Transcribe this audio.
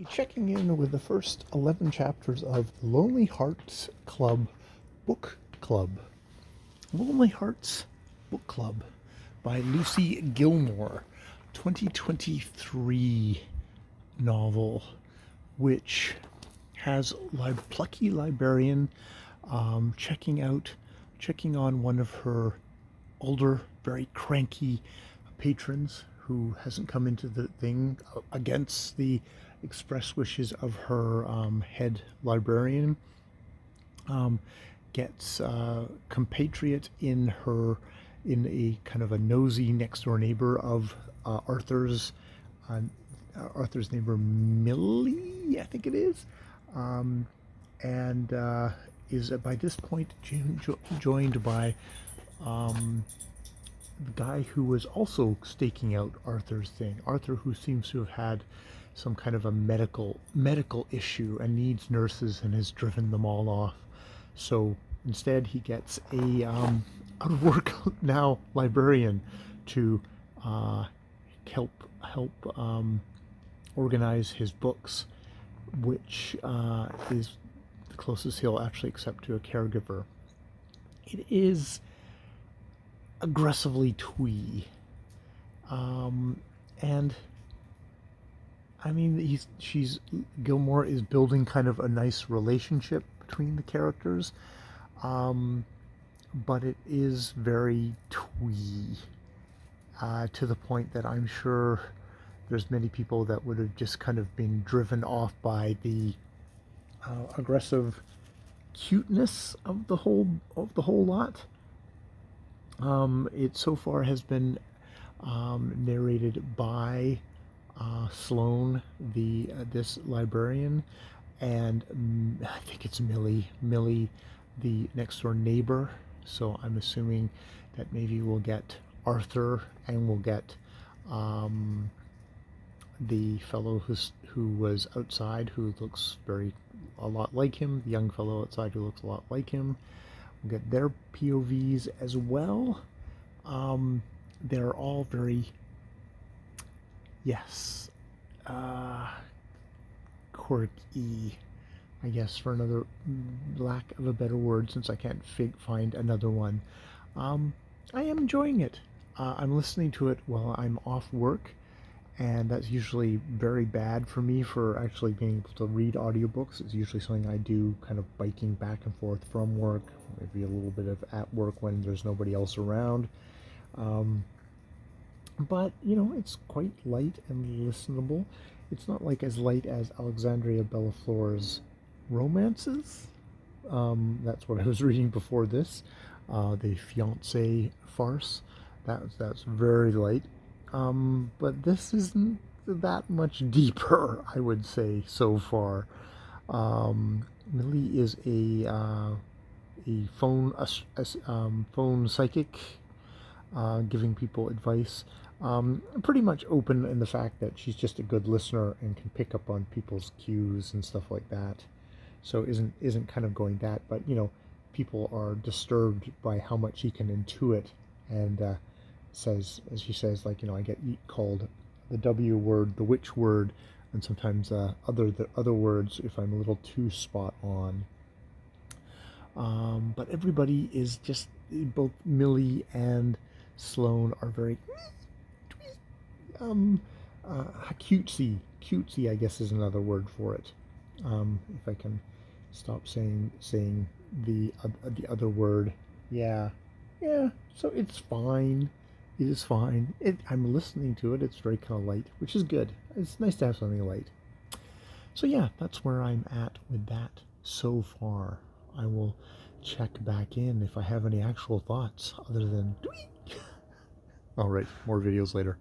Checking in with the first 11 chapters of the Lonely Hearts Club Book Club. Lonely Hearts Book Club by Lucy Gilmore, 2023 novel, which has plucky librarian checking on one of her older, very cranky patrons who hasn't come into the thing against the express wishes of her head librarian. Gets compatriot in a kind of a nosy next door neighbor of Arthur's neighbor Millie, I think it is, and is by this point joined by the guy who was also staking out Arthur's thing. Arthur, who seems to have had some kind of a medical issue and needs nurses and has driven them all off. So instead, he gets a out of work now librarian to help organize his books, which is the closest he'll actually accept to a caregiver. It is aggressively twee, and I mean, Gilmore is building kind of a nice relationship between the characters, but it is very twee, to the point that I'm sure there's many people that would have just kind of been driven off by the aggressive cuteness of the whole lot. It so far has been narrated by Sloane, this librarian, and I think it's Millie, the next door neighbor. So I'm assuming that maybe we'll get Arthur, and we'll get the fellow who was outside, who looks a lot like him. The young fellow outside who looks a lot like him. We'll get their POVs as well. They're all very, yes, quirky, I guess, for another lack of a better word, since I can't find another one. I am enjoying it. I'm listening to it while I'm off work, and that's usually very bad for me for actually being able to read audiobooks. It's usually something I do kind of biking back and forth from work, maybe a little bit of at work when there's nobody else around. But, it's quite light and listenable. It's not like as light as Alexandria Bellaflore's romances. That's what I was reading before this. The fiancé farce. That's very light. But this isn't that much deeper, I would say, so far. Millie is a phone psychic, giving people advice. Pretty much open in the fact that she's just a good listener and can pick up on people's cues and stuff like that. So isn't kind of going that, but people are disturbed by how much she can intuit, and says, as she says, like, I get called the W word, the witch word, and sometimes the other words if I'm a little too spot on. But everybody is just, both Millie and Sloane are very cutesy, I guess is another word for it. If I can stop saying the other word. Yeah. So it's fine. It is fine. I'm listening to it. It's very kind of light, which is good. It's nice to have something light. So yeah, that's where I'm at with that so far. I will check back in if I have any actual thoughts other than all right, more videos later.